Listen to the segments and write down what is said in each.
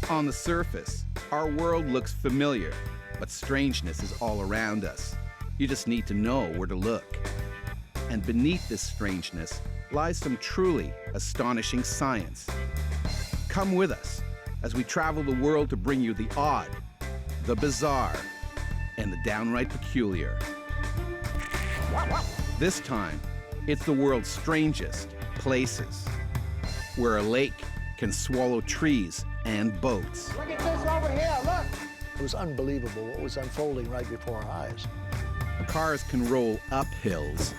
On the surface, our world looks familiar, but strangeness is all around us. You just need to know where to look. And beneath this strangeness lies some truly astonishing science. Come with us as we travel the world to bring you the odd, the bizarre, and the downright peculiar. This time, it's the world's strangest places, where a lake can swallow trees and boats. Look at this over here, look! It was unbelievable what was unfolding right before our eyes. Cars can roll up hills.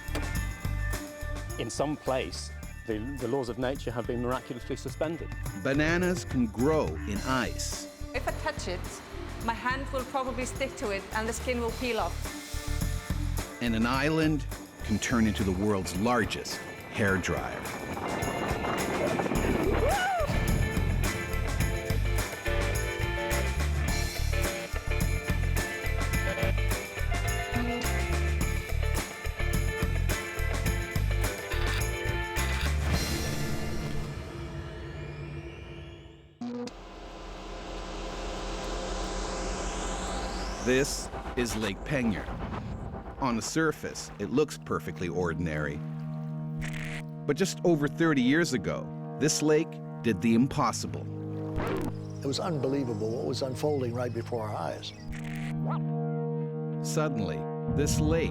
In some place, the laws of nature have been miraculously suspended. Bananas can grow in ice. If I touch it, my hand will probably stick to it and the skin will peel off. And an island can turn into the world's largest hairdryer. This is Lake Pena. On the surface, it looks perfectly ordinary. But just over 30 years ago, this lake did the impossible. It was unbelievable what was unfolding right before our eyes. Suddenly, this lake,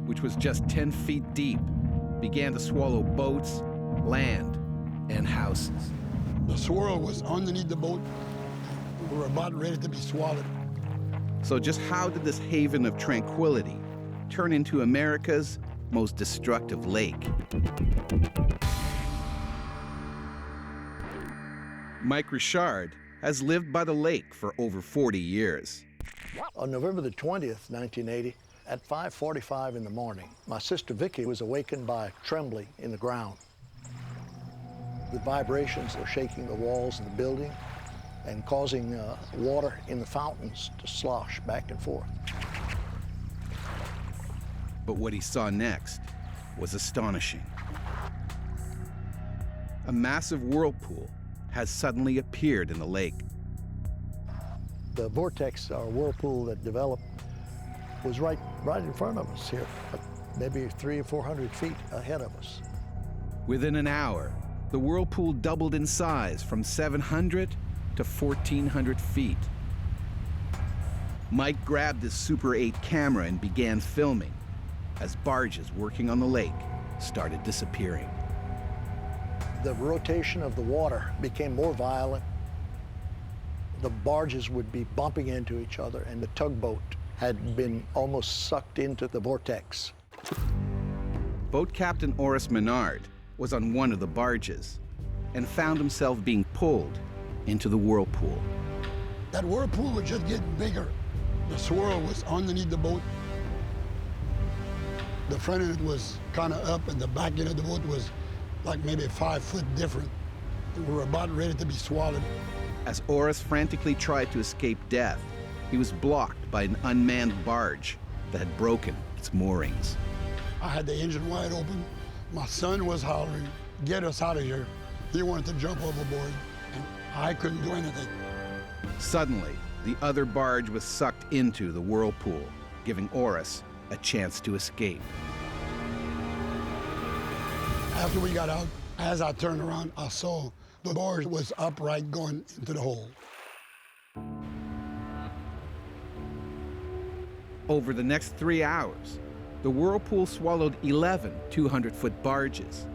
which was just 10 feet deep, began to swallow boats, land, and houses. The swirl was underneath the boat. We were about ready to be swallowed. So just how did this haven of tranquility turn into America's most destructive lake? Mike Richard has lived by the lake for over 40 years. On November the 20th, 1980, at 5:45 in the morning, my sister Vicky was awakened by trembling in the ground. The vibrations were shaking the walls of the building and causing water in the fountains to slosh back and forth. But what he saw next was astonishing. A massive whirlpool has suddenly appeared in the lake. The vortex, or whirlpool that developed, was right in front of us here, maybe 300 or 400 feet ahead of us. Within an hour, the whirlpool doubled in size from 700 to 1,400 feet. Mike grabbed his Super 8 camera and began filming as barges working on the lake started disappearing. The rotation of the water became more violent. The barges would be bumping into each other, and the tugboat had been almost sucked into the vortex. Boat Captain Oris Menard was on one of the barges and found himself being pulled into the whirlpool. That whirlpool was just getting bigger. The swirl was underneath the boat. The front of it was kind of up, and the back end of the boat was like maybe 5 foot different. We were about ready to be swallowed. As Oris frantically tried to escape death, he was blocked by an unmanned barge that had broken its moorings. I had the engine wide open. My son was hollering, "Get us out of here." He wanted to jump overboard, and I couldn't do anything. Suddenly, the other barge was sucked into the whirlpool, giving Oris a chance to escape. After we got out, as I turned around, I saw the barge was upright going into the hole. Over the next 3 hours, the whirlpool swallowed 11 200-foot barges.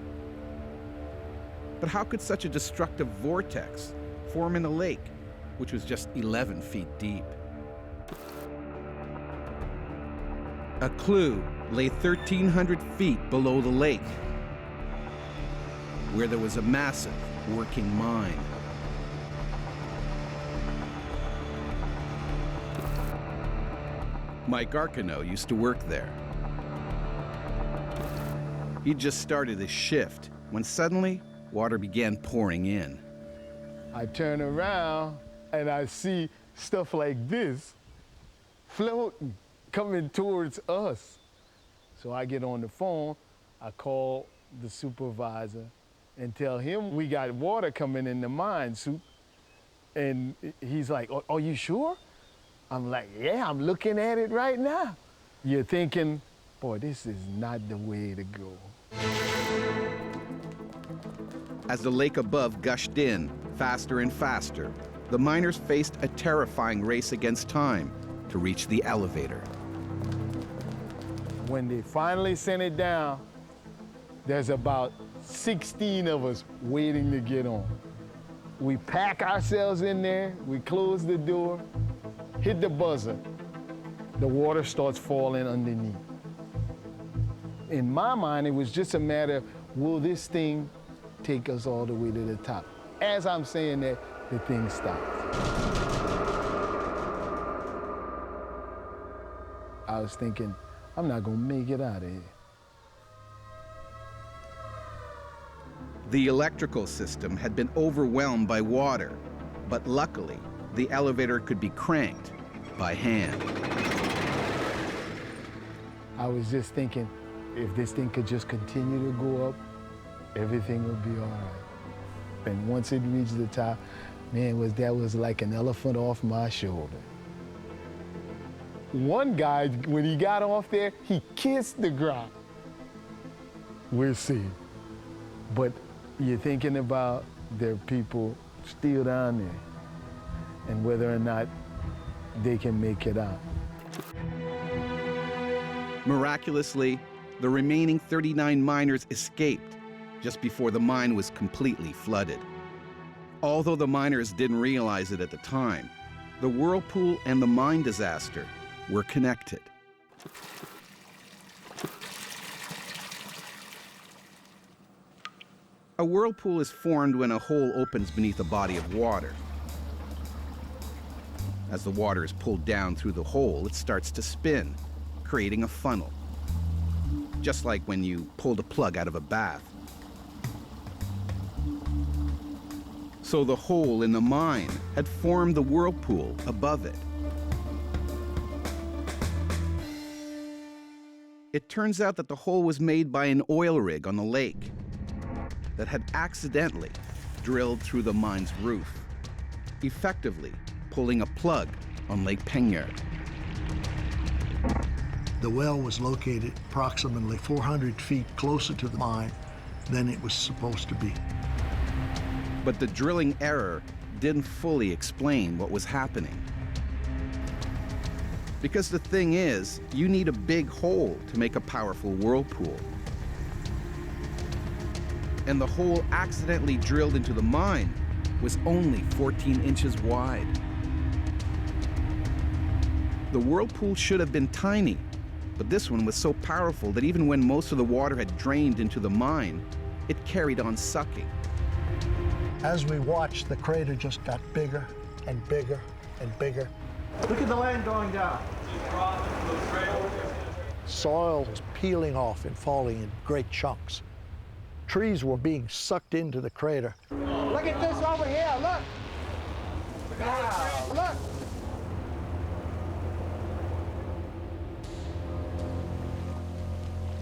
But how could such a destructive vortex form in a lake, which was just 11 feet deep? A clue lay 1,300 feet below the lake, where there was a massive working mine. Mike Arcano used to work there. He'd just started his shift when suddenly water began pouring in. I turn around and I see stuff like this floating, coming towards us. So I get on the phone, I call the supervisor and tell him we got water coming in the mine, Soup. And he's like, are you sure? I'm like, yeah, I'm looking at it right now. You're thinking, boy, this is not the way to go. As the lake above gushed in, faster and faster, the miners faced a terrifying race against time to reach the elevator. When they finally sent it down, there's about 16 of us waiting to get on. We pack ourselves in there, we close the door, hit the buzzer. The water starts falling underneath. In my mind, it was just a matter of, will this thing take us all the way to the top? As I'm saying that, the thing stopped. I was thinking, I'm not gonna make it out of here. The electrical system had been overwhelmed by water, but luckily, the elevator could be cranked by hand. I was just thinking, if this thing could just continue to go up, everything would be all right. And once it reached the top, man, that was like an elephant off my shoulder. One guy, when he got off there, he kissed the ground. We'll see. But you're thinking about there are people still down there and whether or not they can make it out. Miraculously, the remaining 39 miners escaped just before the mine was completely flooded. Although the miners didn't realize it at the time, the Whirlpool and the mine disaster were connected. A whirlpool is formed when a hole opens beneath a body of water. As the water is pulled down through the hole, it starts to spin, creating a funnel. Just like when you pulled a plug out of a bath. So the hole in the mine had formed the whirlpool above it. It turns out that the hole was made by an oil rig on the lake that had accidentally drilled through the mine's roof, effectively pulling a plug on Lake Pena. The well was located approximately 400 feet closer to the mine than it was supposed to be. But the drilling error didn't fully explain what was happening. Because the thing is, you need a big hole to make a powerful whirlpool. And the hole accidentally drilled into the mine was only 14 inches wide. The whirlpool should have been tiny, but this one was so powerful that even when most of the water had drained into the mine, it carried on sucking. As we watched, the crater just got bigger and bigger and bigger. Look at the land going down. Soil was peeling off and falling in great chunks. Trees were being sucked into the crater. Look at this over here, look. Wow, look.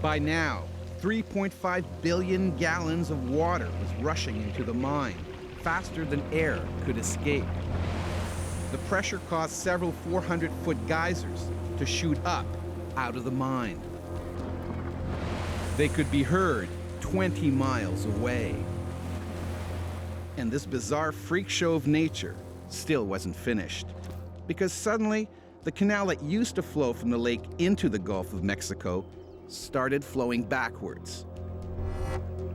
By now, 3.5 billion gallons of water was rushing into the mine, faster than air could escape. The pressure caused several 400-foot geysers to shoot up out of the mine. They could be heard 20 miles away. And this bizarre freak show of nature still wasn't finished, because suddenly the canal that used to flow from the lake into the Gulf of Mexico started flowing backwards.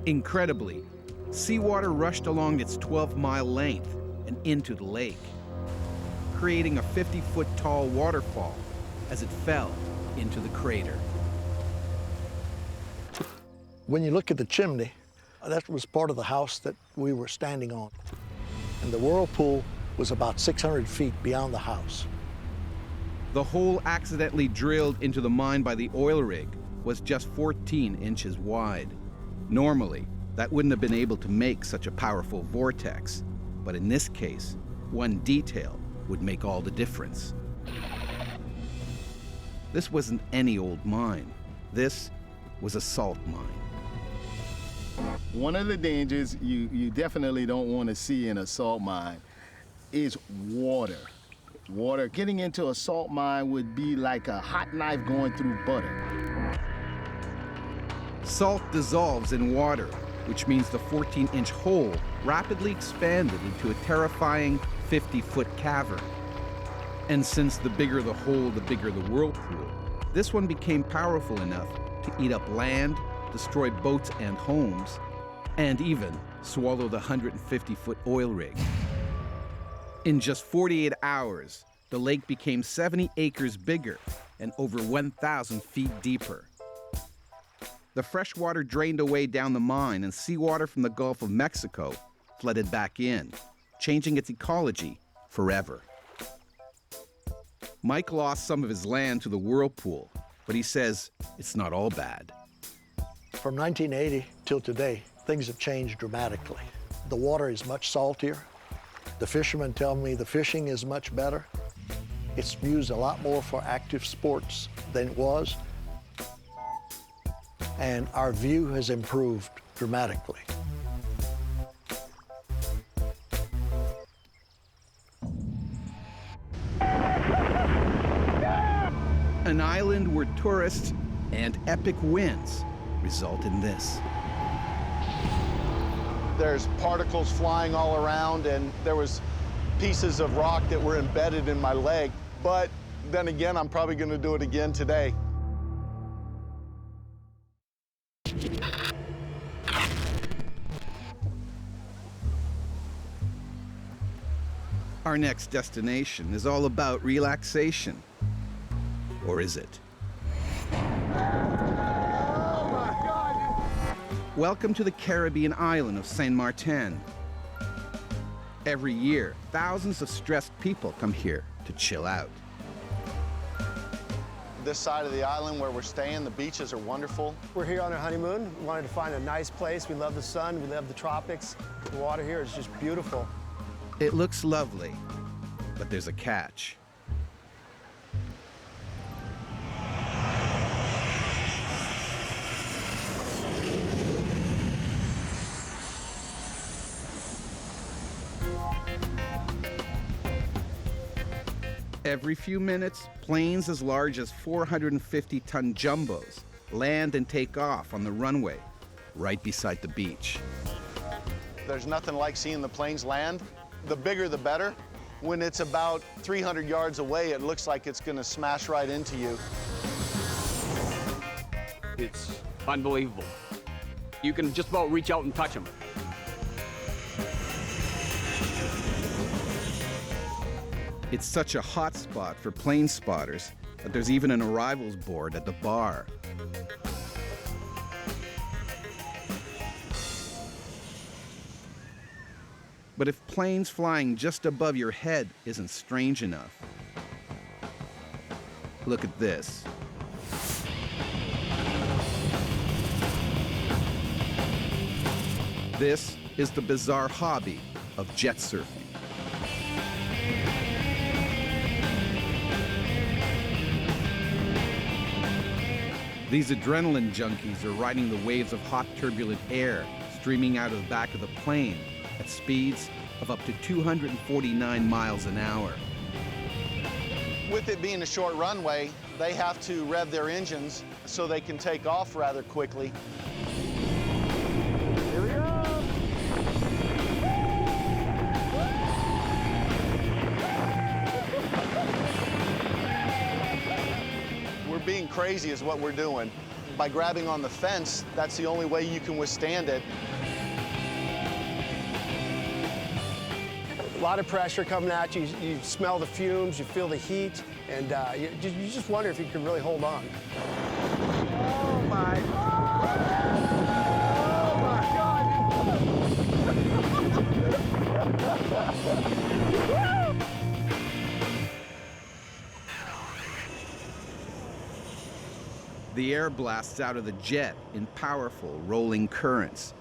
Incredibly, seawater rushed along its 12-mile length and into the lake, creating a 50-foot tall waterfall as it fell into the crater. When you look at the chimney, that was part of the house that we were standing on. And the whirlpool was about 600 feet beyond the house. The hole accidentally drilled into the mine by the oil rig was just 14 inches wide. Normally, that wouldn't have been able to make such a powerful vortex, but in this case, one detail would make all the difference. This wasn't any old mine. This was a salt mine. One of the dangers you definitely don't want to see in a salt mine is water. Water. Getting into a salt mine would be like a hot knife going through butter. Salt dissolves in water, which means the 14-inch hole rapidly expanded into a terrifying 50-foot cavern. And since the bigger the hole, the bigger the whirlpool, this one became powerful enough to eat up land, destroy boats and homes, and even swallow the 150-foot oil rig. In just 48 hours, the lake became 70 acres bigger and over 1,000 feet deeper. The fresh water drained away down the mine, and seawater from the Gulf of Mexico flooded back in, changing its ecology forever. Mike lost some of his land to the whirlpool, but he says it's not all bad. From 1980 till today, things have changed dramatically. The water is much saltier. The fishermen tell me the fishing is much better. It's used a lot more for active sports than it was. And our view has improved dramatically. An island where tourists and epic winds result in this. There's particles flying all around, and there was pieces of rock that were embedded in my leg. But then again, I'm probably going to do it again today. Our next destination is all about relaxation. Or is it? Welcome to the Caribbean island of Saint Martin. Every year, thousands of stressed people come here to chill out. This side of the island where we're staying, the beaches are wonderful. We're here on our honeymoon. We wanted to find a nice place. We love the sun, we love the tropics. The water here is just beautiful. It looks lovely, but there's a catch. Every few minutes, planes as large as 450-ton jumbos land and take off on the runway right beside the beach. There's nothing like seeing the planes land. The bigger, the better. When it's about 300 yards away, it looks like it's going to smash right into you. It's unbelievable. You can just about reach out and touch them. It's such a hot spot for plane spotters that there's even an arrivals board at the bar. But if planes flying just above your head isn't strange enough, look at this. This is the bizarre hobby of jet surfing. These adrenaline junkies are riding the waves of hot, turbulent air streaming out of the back of the plane at speeds of up to 249 miles an hour. With it being a short runway, they have to rev their engines so they can take off rather quickly. Here we go. We're being crazy is what we're doing. By grabbing on the fence, that's the only way you can withstand it. A lot of pressure coming at you. You smell the fumes, you feel the heat, and you just wonder if you can really hold on. Oh my God. Oh my God. The air blasts out of the jet in powerful rolling currents,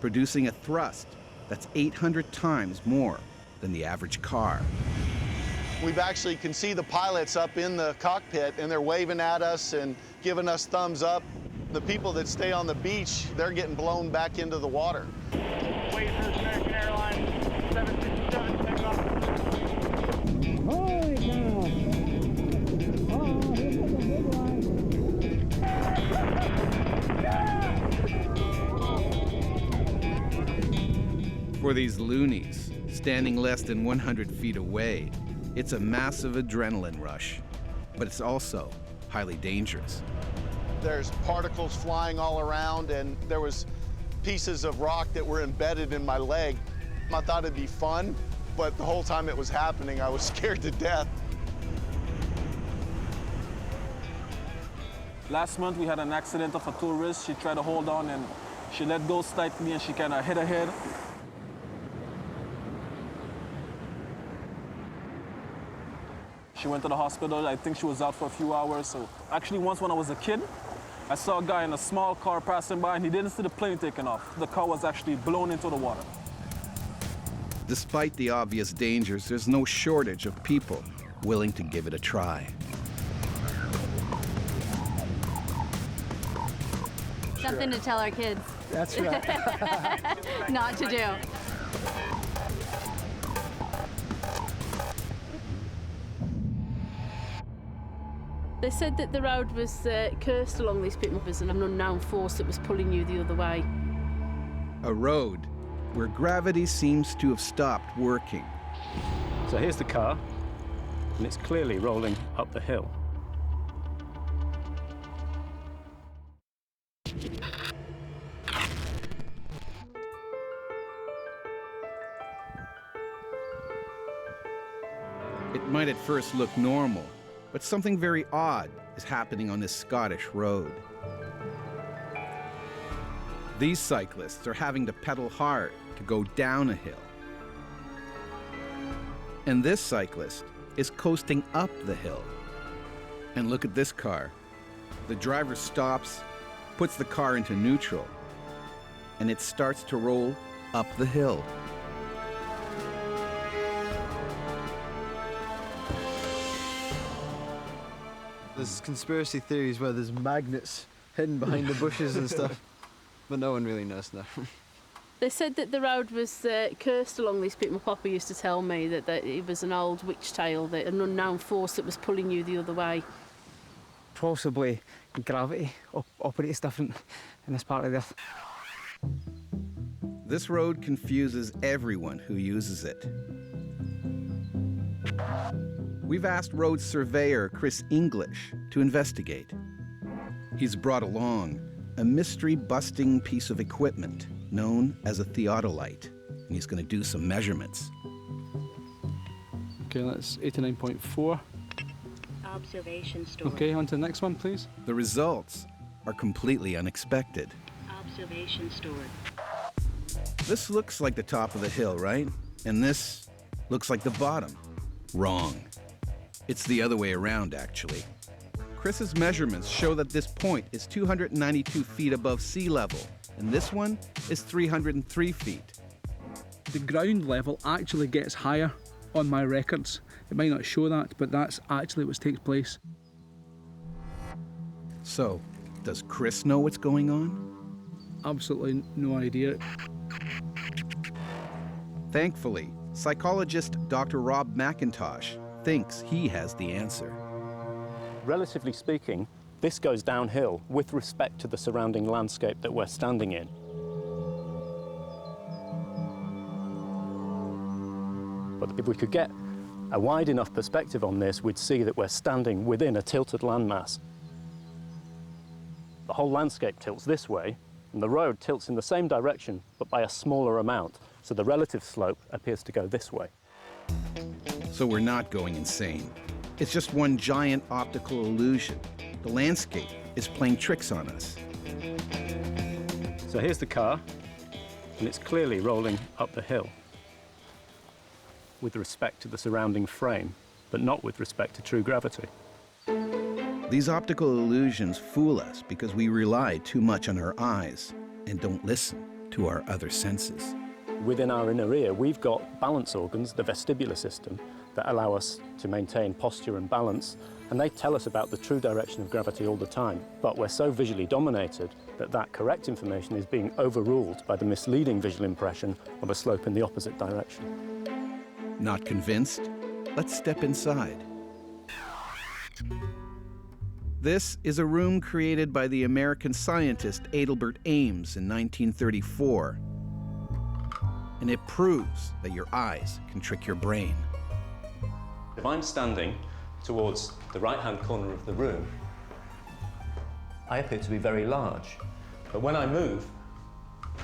producing a thrust that's 800 times more than the average car. We've actually can see the pilots up in the cockpit, and they're waving at us and giving us thumbs up. The people that stay on the beach, they're getting blown back into the water. Wait for American Airlines 767 takeoff. these loonies, standing less than 100 feet away, it's a massive adrenaline rush, but it's also highly dangerous. There's particles flying all around, and there was pieces of rock that were embedded in my leg. I thought it'd be fun, but the whole time it was happening, I was scared to death. Last month, we had an accident of a tourist. She tried to hold on, and she let go slightly, and she kind of hit her head. She went to the hospital. I think she was out for a few hours. So actually, once when I was a kid, I saw a guy in a small car passing by, and he didn't see the plane taking off. The car was actually blown into the water. Despite the obvious dangers, there's no shortage of people willing to give it a try. Something to tell our kids. That's right. Not to do. They said that the road was cursed along these pit. There's an unknown force that was pulling you the other way. A road where gravity seems to have stopped working. So here's the car, and it's clearly rolling up the hill. It might at first look normal, but something very odd is happening on this Scottish road. These cyclists are having to pedal hard to go down a hill. And this cyclist is coasting up the hill. And look at this car. The driver stops, puts the car into neutral, and it starts to roll up the hill. There's conspiracy theories where there's magnets hidden behind the bushes and stuff, but no one really knows now. They said that the road was cursed along these pit. My papa used to tell me that it was an old witch tale, that an unknown force that was pulling you the other way. Possibly gravity operates different in this part of the earth. This road confuses everyone who uses it. We've asked road surveyor Chris English to investigate. He's brought along a mystery-busting piece of equipment known as a theodolite, and he's going to do some measurements. Okay, that's 89.4. Observation stored. Okay, on to the next one, please. The results are completely unexpected. Observation stored. This looks like the top of the hill, right? And this looks like the bottom. Wrong. It's the other way around, actually. Chris's measurements show that this point is 292 feet above sea level, and this one is 303 feet. The ground level actually gets higher on my records. It might not show that, but that's actually what takes place. So, does Chris know what's going on? Absolutely no idea. Thankfully, psychologist Dr. Rob McIntosh thinks he has the answer. Relatively speaking, this goes downhill with respect to the surrounding landscape that we're standing in. But if we could get a wide enough perspective on this, we'd see that we're standing within a tilted landmass. The whole landscape tilts this way, and the road tilts in the same direction, but by a smaller amount. So the relative slope appears to go this way. So we're not going insane. It's just one giant optical illusion. The landscape is playing tricks on us. So here's the car, and it's clearly rolling up the hill with respect to the surrounding frame, but not with respect to true gravity. These optical illusions fool us because we rely too much on our eyes and don't listen to our other senses. Within our inner ear, we've got balance organs, the vestibular system, that allow us to maintain posture and balance, and they tell us about the true direction of gravity all the time. But we're so visually dominated that that correct information is being overruled by the misleading visual impression of a slope in the opposite direction. Not convinced? Let's step inside. This is a room created by the American scientist Adelbert Ames in 1934. And it proves that your eyes can trick your brain. If I'm standing towards the right-hand corner of the room, I appear to be very large. But when I move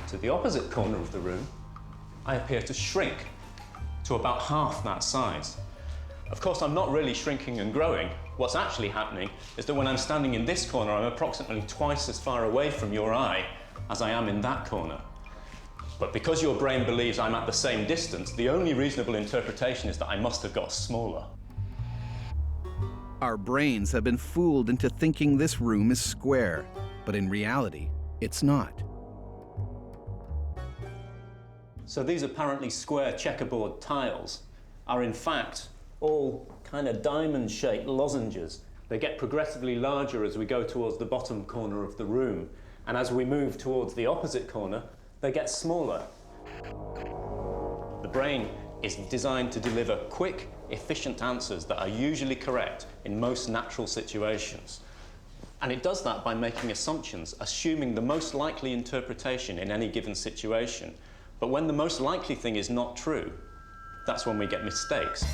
to the opposite corner of the room, I appear to shrink to about half that size. Of course, I'm not really shrinking and growing. What's actually happening is that when I'm standing in this corner, I'm approximately twice as far away from your eye as I am in that corner. But because your brain believes I'm at the same distance, the only reasonable interpretation is that I must have got smaller. Our brains have been fooled into thinking this room is square, but in reality, it's not. So these apparently square checkerboard tiles are in fact all kind of diamond-shaped lozenges. They get progressively larger as we go towards the bottom corner of the room. And as we move towards the opposite corner, they get smaller. The brain is designed to deliver quick, efficient answers that are usually correct in most natural situations. And it does that by making assumptions, assuming the most likely interpretation in any given situation. But when the most likely thing is not true, that's when we get mistakes.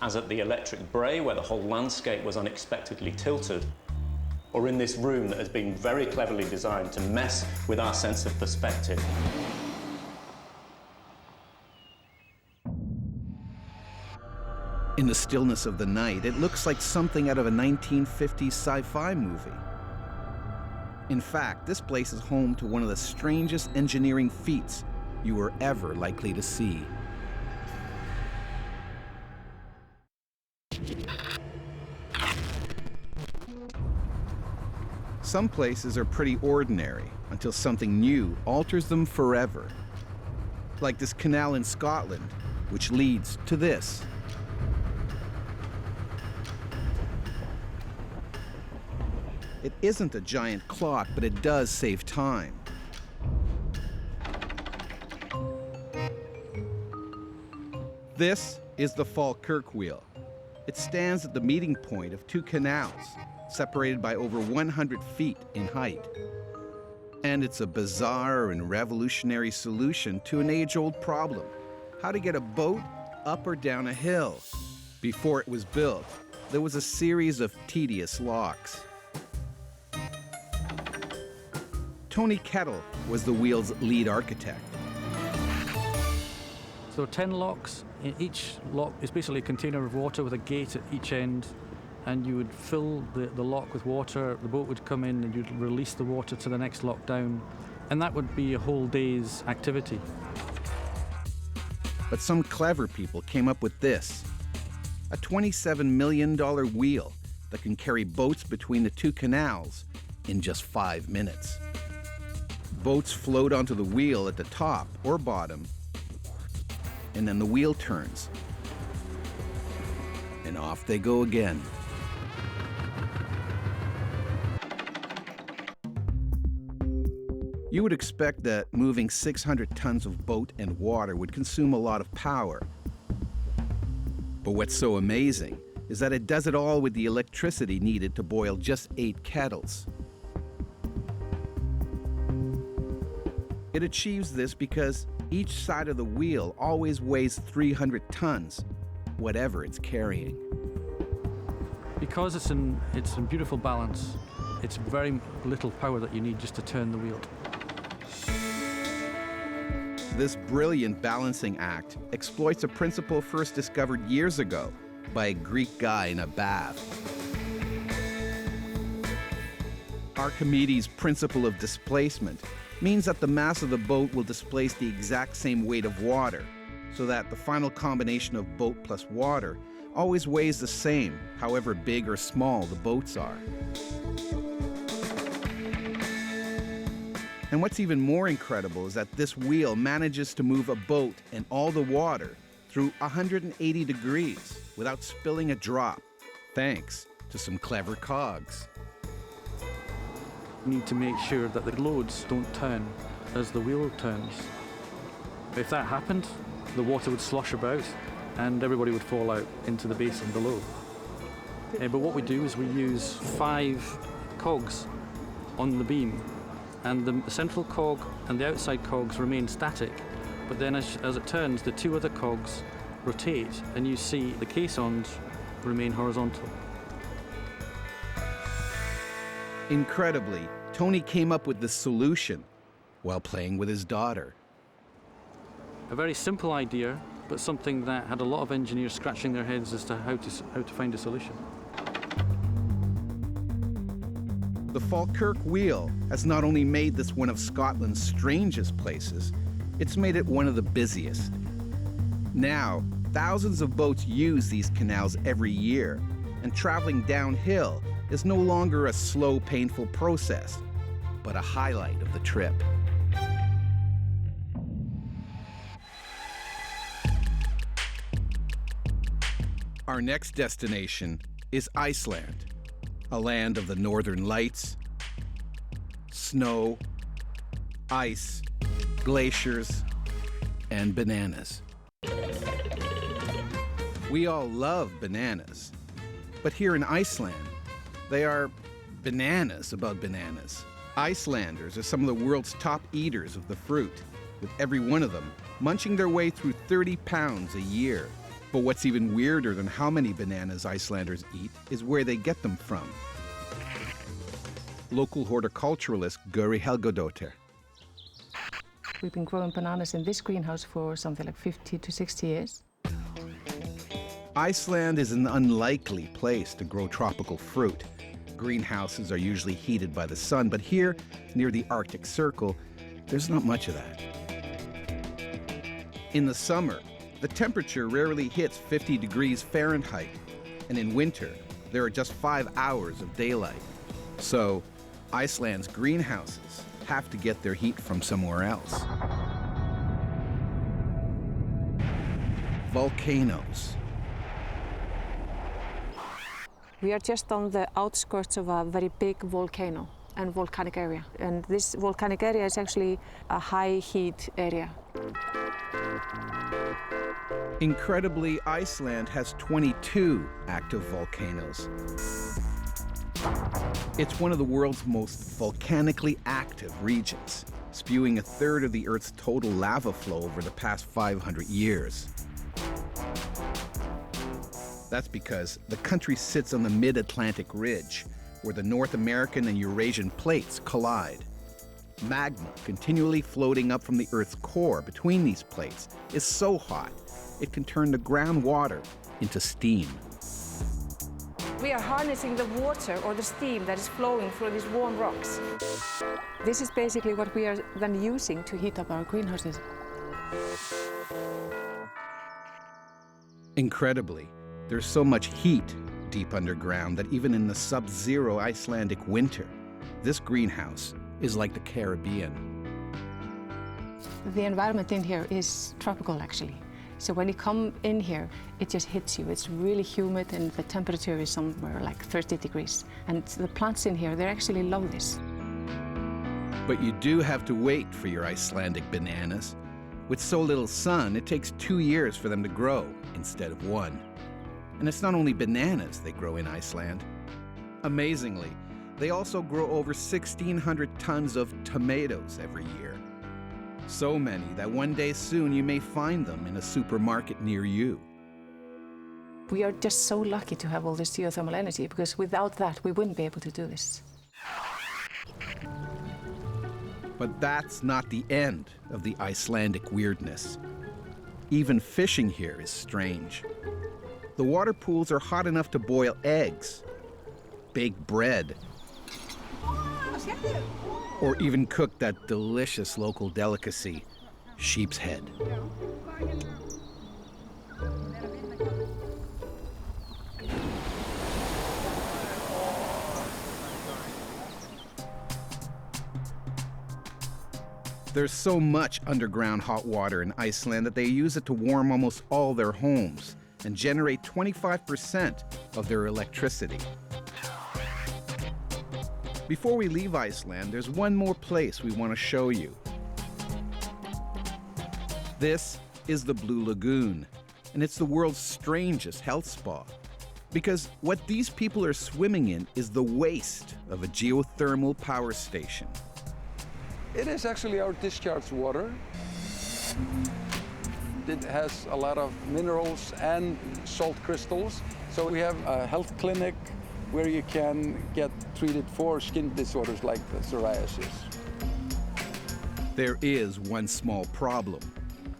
As at the electric bray, where the whole landscape was unexpectedly tilted, or in this room that has been very cleverly designed to mess with our sense of perspective. In the stillness of the night, it looks like something out of a 1950s sci-fi movie. In fact, this place is home to one of the strangest engineering feats you were ever likely to see. Some places are pretty ordinary until something new alters them forever. Like this canal in Scotland, which leads to this. It isn't a giant clock, but it does save time. This is the Falkirk Wheel. It stands at the meeting point of two canals, separated by over 100 feet in height. And it's a bizarre and revolutionary solution to an age-old problem: how to get a boat up or down a hill. Before it was built, there was a series of tedious locks. Tony Kettle was the wheel's lead architect. So 10 locks. Each lock is basically a container of water with a gate at each end, and you would fill the lock with water, the boat would come in and you'd release the water to the next lock down, and that would be a whole day's activity. But some clever people came up with this: a $27 million wheel that can carry boats between the two canals in just 5 minutes. Boats float onto the wheel at the top or bottom, and then the wheel turns, and off they go again. You would expect that moving 600 tons of boat and water would consume a lot of power. But what's so amazing is that it does it all with the electricity needed to boil just 8 kettles. It achieves this because each side of the wheel always weighs 300 tons, whatever it's carrying. Because it's in beautiful balance, it's very little power that you need just to turn the wheel. This brilliant balancing act exploits a principle first discovered years ago by a Greek guy in a bath. Archimedes' principle of displacement means that the mass of the boat will displace the exact same weight of water, so that the final combination of boat plus water always weighs the same, however big or small the boats are. And what's even more incredible is that this wheel manages to move a boat and all the water through 180 degrees without spilling a drop, thanks to some clever cogs. You need to make sure that the loads don't turn as the wheel turns. If that happened, the water would slosh about and everybody would fall out into the basin below. But what we do is we use 5 cogs on the beam, and the central cog and the outside cogs remain static, But then as it turns, the two other cogs rotate, and you see the caissons remain horizontal. Incredibly, Tony came up with this solution while playing with his daughter. A very simple idea, but something that had a lot of engineers scratching their heads as to how to find a solution. The Falkirk Wheel has not only made this one of Scotland's strangest places, it's made it one of the busiest. Now, thousands of boats use these canals every year, and traveling downhill is no longer a slow, painful process, but a highlight of the trip. Our next destination is Iceland, a land of the northern lights, snow, ice, glaciers, and bananas. We all love bananas, but here in Iceland, they are bananas about bananas. Icelanders are some of the world's top eaters of the fruit, with every one of them munching their way through 30 pounds a year. But what's even weirder than how many bananas Icelanders eat is where they get them from. Local horticulturalist Guri Helgadóttir. We've been growing bananas in this greenhouse for something like 50 to 60 years. Iceland is an unlikely place to grow tropical fruit. Greenhouses are usually heated by the sun, but here, near the Arctic Circle, there's not much of that. In the summer, the temperature rarely hits 50 degrees Fahrenheit, and in winter, there are just 5 hours of daylight. So, Iceland's greenhouses have to get their heat from somewhere else. Volcanoes. We are just on the outskirts of a very big volcano and volcanic area. And this volcanic area is actually a high heat area. Incredibly, Iceland has 22 active volcanoes. It's one of the world's most volcanically active regions, spewing a third of the Earth's total lava flow over the past 500 years. That's because the country sits on the mid-Atlantic ridge, where the North American and Eurasian plates collide. Magma, continually floating up from the Earth's core between these plates, is so hot, it can turn the groundwater into steam. We are harnessing the water or the steam that is flowing through these warm rocks. This is basically what we are then using to heat up our greenhouses. Incredibly, there's so much heat deep underground that even in the sub-zero Icelandic winter, this greenhouse is like the Caribbean. The environment in here is tropical, actually. So when you come in here, it just hits you. It's really humid and the temperature is somewhere like 30 degrees. And the plants in here, they actually love this. But you do have to wait for your Icelandic bananas. With so little sun, it takes 2 years for them to grow instead of 1. And it's not only bananas they grow in Iceland. Amazingly, they also grow over 1,600 tons of tomatoes every year. So many that one day soon you may find them in a supermarket near you. We are just so lucky to have all this geothermal energy, because without that, we wouldn't be able to do this. But that's not the end of the Icelandic weirdness. Even fishing here is strange. The water pools are hot enough to boil eggs, bake bread, or even cook that delicious local delicacy, sheep's head. There's so much underground hot water in Iceland that they use it to warm almost all their homes and generate 25% of their electricity. Before we leave Iceland, there's one more place we want to show you. This is the Blue Lagoon, and it's the world's strangest health spa. Because what these people are swimming in is the waste of a geothermal power station. It is actually our discharge water. It has a lot of minerals and salt crystals. So we have a health clinic where you can get treated for skin disorders like psoriasis. There is one small problem.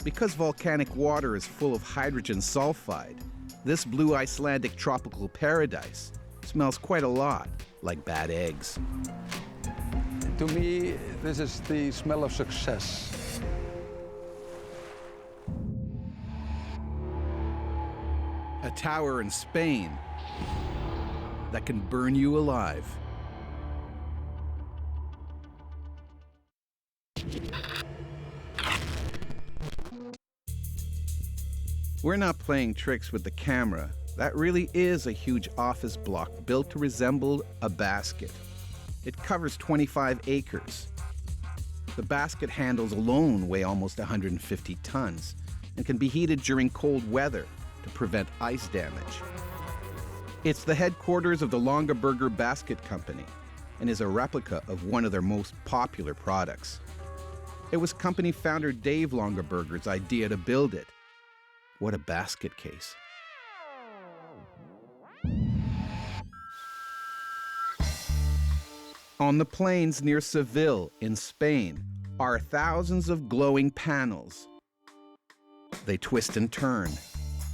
Because volcanic water is full of hydrogen sulfide, this blue Icelandic tropical paradise smells quite a lot like bad eggs. To me, this is the smell of success. A tower in Spain that can burn you alive. We're not playing tricks with the camera. That really is a huge office block built to resemble a basket. It covers 25 acres. The basket handles alone weigh almost 150 tons and can be heated during cold weather to prevent ice damage. It's the headquarters of the Longaberger Basket Company and is a replica of one of their most popular products. It was company founder Dave Longaberger's idea to build it. What a basket case. On the plains near Seville in Spain are thousands of glowing panels. They twist and turn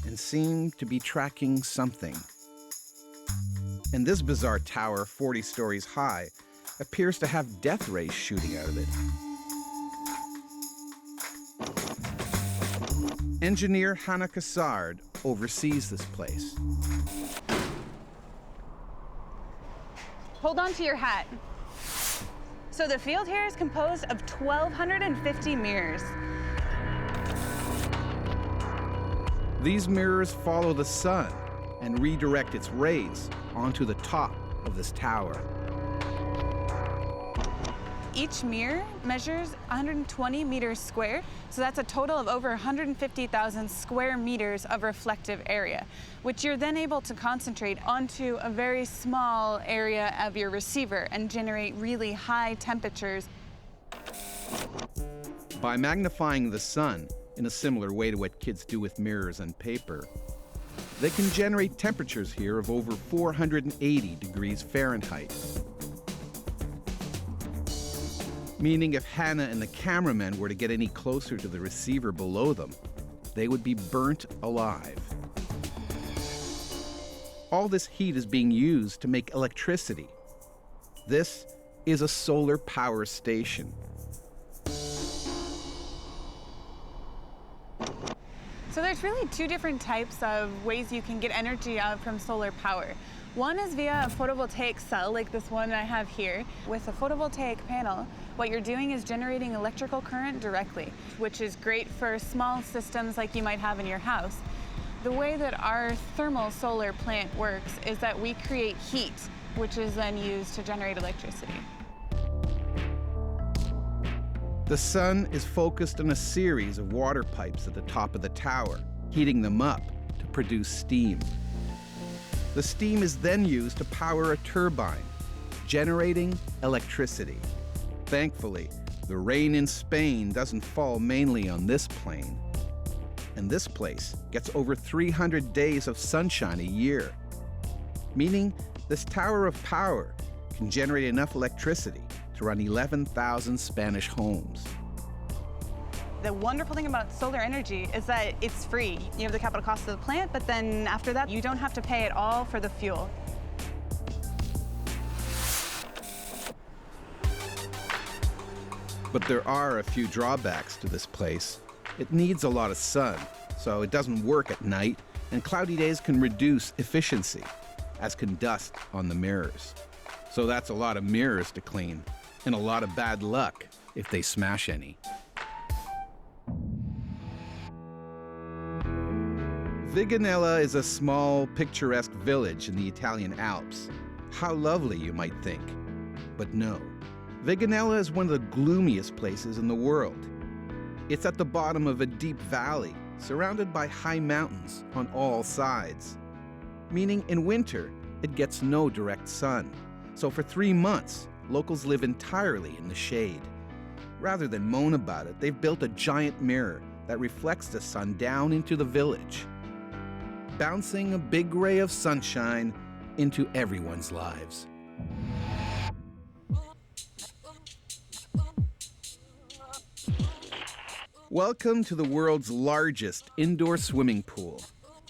and seem to be tracking something. And this bizarre tower, 40 stories high, appears to have death rays shooting out of it. Engineer Hannah Cassard oversees this place. Hold on to your hat. So the field here is composed of 1,250 mirrors. These mirrors follow the sun and redirect its rays onto the top of this tower. Each mirror measures 120 meters square, so that's a total of over 150,000 square meters of reflective area, which you're then able to concentrate onto a very small area of your receiver and generate really high temperatures. By magnifying the sun in a similar way to what kids do with mirrors and paper, they can generate temperatures here of over 480 degrees Fahrenheit. Meaning if Hannah and the cameramen were to get any closer to the receiver below them, they would be burnt alive. All this heat is being used to make electricity. This is a solar power station. So there's really two different types of ways you can get energy out from solar power. One is via a photovoltaic cell, like this one I have here. With a photovoltaic panel, what you're doing is generating electrical current directly, which is great for small systems like you might have in your house. The way that our thermal solar plant works is that we create heat, which is then used to generate electricity. The sun is focused on a series of water pipes at the top of the tower, heating them up to produce steam. The steam is then used to power a turbine, generating electricity. Thankfully, the rain in Spain doesn't fall mainly on this plain. And this place gets over 300 days of sunshine a year, meaning this tower of power can generate enough electricity to run 11,000 Spanish homes. The wonderful thing about solar energy is that it's free. You have the capital cost of the plant, but then after that, you don't have to pay at all for the fuel. But there are a few drawbacks to this place. It needs a lot of sun, so it doesn't work at night, and cloudy days can reduce efficiency, as can dust on the mirrors. So that's a lot of mirrors to clean, and a lot of bad luck if they smash any. Viganella is a small, picturesque village in the Italian Alps. How lovely, you might think. But no, Viganella is one of the gloomiest places in the world. It's at the bottom of a deep valley, surrounded by high mountains on all sides. Meaning in winter, it gets no direct sun. So for 3 months, locals live entirely in the shade. Rather than moan about it, they've built a giant mirror that reflects the sun down into the village, bouncing a big ray of sunshine into everyone's lives. Welcome to the world's largest indoor swimming pool.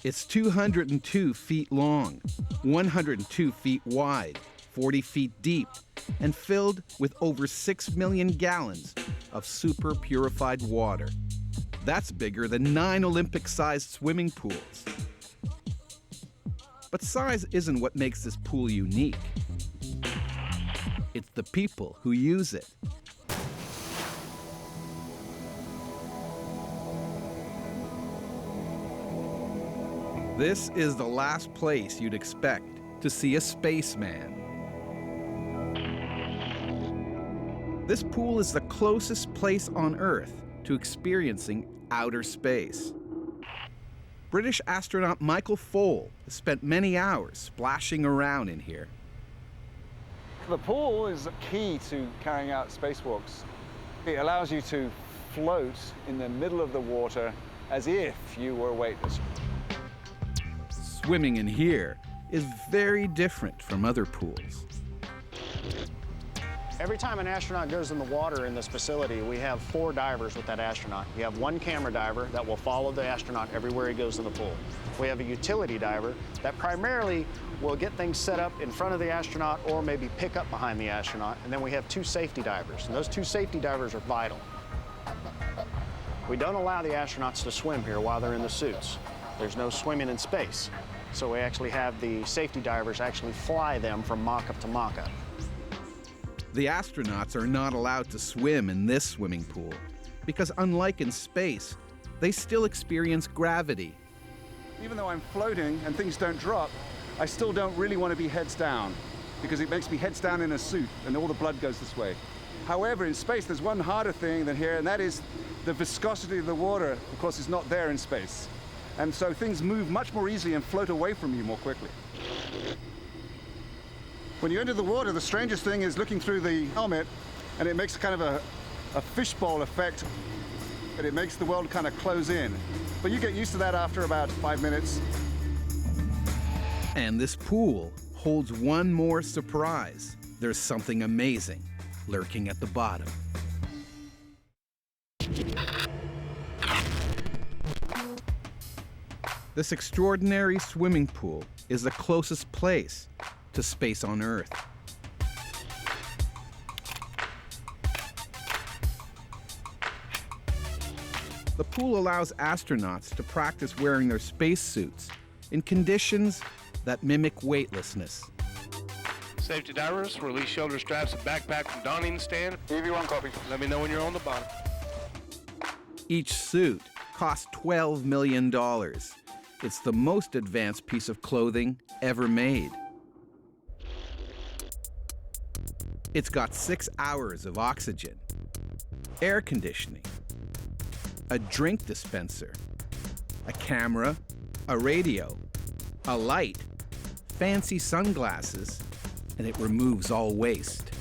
It's 202 feet long, 102 feet wide, 40 feet deep, and filled with over 6 million gallons of super purified water. That's bigger than 9 Olympic-sized swimming pools. But size isn't what makes this pool unique. It's the people who use it. This is the last place you'd expect to see a spaceman. This pool is the closest place on Earth to experiencing outer space. British astronaut Michael Foale has spent many hours splashing around in here. The pool is key to carrying out spacewalks. It allows you to float in the middle of the water as if you were weightless. Swimming in here is very different from other pools. Every time an astronaut goes in the water in this facility, we have 4 divers with that astronaut. We have 1 camera diver that will follow the astronaut everywhere he goes in the pool. We have a utility diver that primarily will get things set up in front of the astronaut or maybe pick up behind the astronaut. And then we have 2 safety divers, and those 2 safety divers are vital. We don't allow the astronauts to swim here while they're in the suits. There's no swimming in space. So we actually have the safety divers actually fly them from mock-up to mock-up. The astronauts are not allowed to swim in this swimming pool because, unlike in space, they still experience gravity. Even though I'm floating and things don't drop, I still don't really want to be heads down because it makes me heads down in a suit and all the blood goes this way. However, in space, there's one harder thing than here, and that is the viscosity of the water, of course, is not there in space. And so things move much more easily and float away from you more quickly. When you enter the water, the strangest thing is looking through the helmet, and it makes kind of a fishbowl effect, and it makes the world kind of close in. But you get used to that after about 5 minutes. And this pool holds one more surprise. There's something amazing lurking at the bottom. This extraordinary swimming pool is the closest place to space on Earth. The pool allows astronauts to practice wearing their spacesuits in conditions that mimic weightlessness. Safety divers, release shoulder straps and backpack from donning stand. EV1 copy. Let me know when you're on the bottom. Each suit costs $12 million. It's the most advanced piece of clothing ever made. It's got 6 hours of oxygen, air conditioning, a drink dispenser, a camera, a radio, a light, fancy sunglasses, and it removes all waste.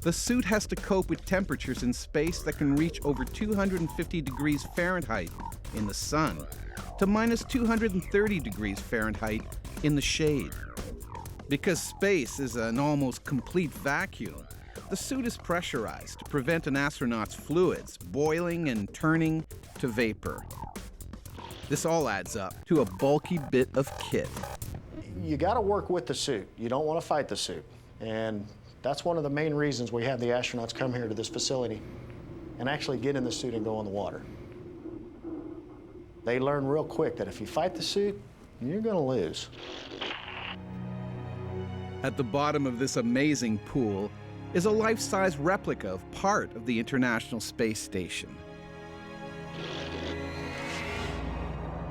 The suit has to cope with temperatures in space that can reach over 250 degrees Fahrenheit in the sun to minus 230 degrees Fahrenheit in the shade. Because space is an almost complete vacuum, the suit is pressurized to prevent an astronaut's fluids boiling and turning to vapor. This all adds up to a bulky bit of kit. You got to work with the suit. You don't want to fight the suit. And that's one of the main reasons we have the astronauts come here to this facility and actually get in the suit and go in the water. They learn real quick that if you fight the suit, you're going to lose. At the bottom of this amazing pool is a life-size replica of part of the International Space Station.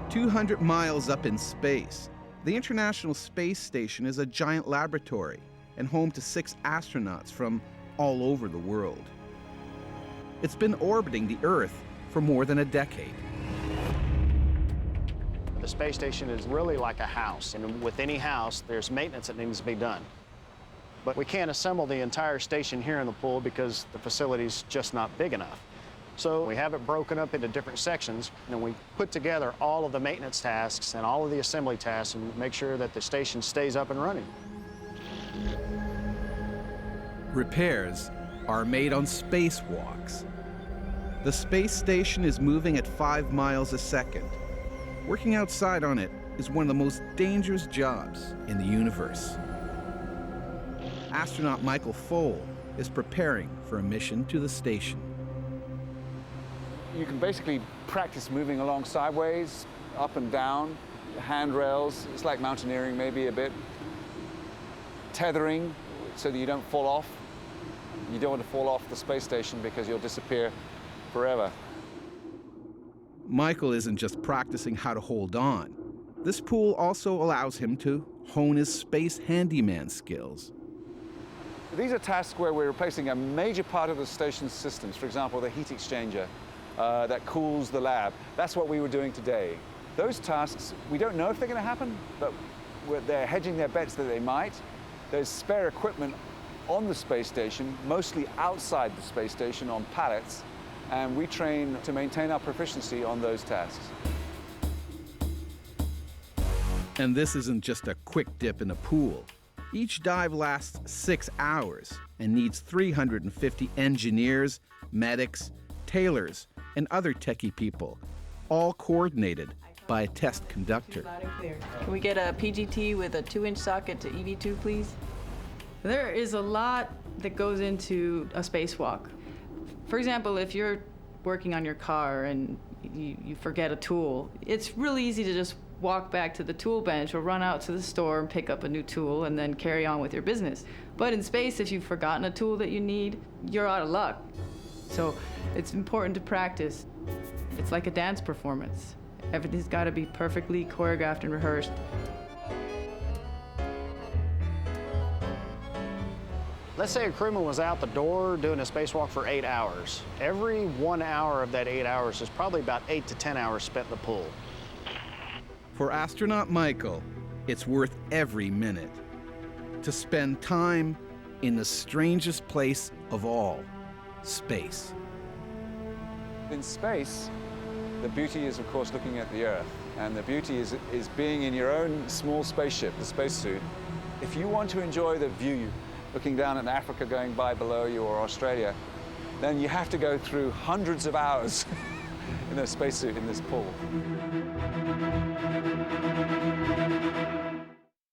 200 miles up in space, the International Space Station is a giant laboratory and home to 6 astronauts from all over the world. It's been orbiting the Earth for more than a decade. The space station is really like a house, and with any house, there's maintenance that needs to be done. But we can't assemble the entire station here in the pool because the facility's just not big enough. So we have it broken up into different sections, and we put together all of the maintenance tasks and all of the assembly tasks and make sure that the station stays up and running. Repairs are made on spacewalks. The space station is moving at 5 miles a second. Working outside on it is one of the most dangerous jobs in the universe. Astronaut Michael Foale is preparing for a mission to the station. You can basically practice moving along sideways, up and down, handrails. It's like mountaineering maybe a bit. Tethering so that you don't fall off. You don't want to fall off the space station because you'll disappear forever. Michael isn't just practicing how to hold on. This pool also allows him to hone his space handyman skills. These are tasks where we're replacing a major part of the station's systems. For example, the heat exchanger that cools the lab. That's what we were doing today. Those tasks, we don't know if they're going to happen, but they're hedging their bets that they might. There's spare equipment on the space station, mostly outside the space station on pallets, and we train to maintain our proficiency on those tasks. And this isn't just a quick dip in a pool. Each dive lasts 6 hours and needs 350 engineers, medics, tailors, and other techie people, all coordinated by a test conductor. Can we get a PGT with a 2-inch socket to EV2, please? There is a lot that goes into a spacewalk. For example, if you're working on your car and you forget a tool, it's really easy to just walk back to the tool bench or run out to the store and pick up a new tool and then carry on with your business. But in space, if you've forgotten a tool that you need, you're out of luck. So it's important to practice. It's like a dance performance. Everything's got to be perfectly choreographed and rehearsed. Let's say a crewman was out the door doing a spacewalk for 8 hours. Every 1 hour of that 8 hours is probably about 8 to 10 hours spent in the pool. For astronaut Michael, it's worth every minute to spend time in the strangest place of all, space. In space, the beauty is, of course, looking at the Earth, and the beauty is being in your own small spaceship, the spacesuit. If you want to enjoy the view, looking down at Africa going by below you or Australia, then you have to go through hundreds of hours in a spacesuit in this pool.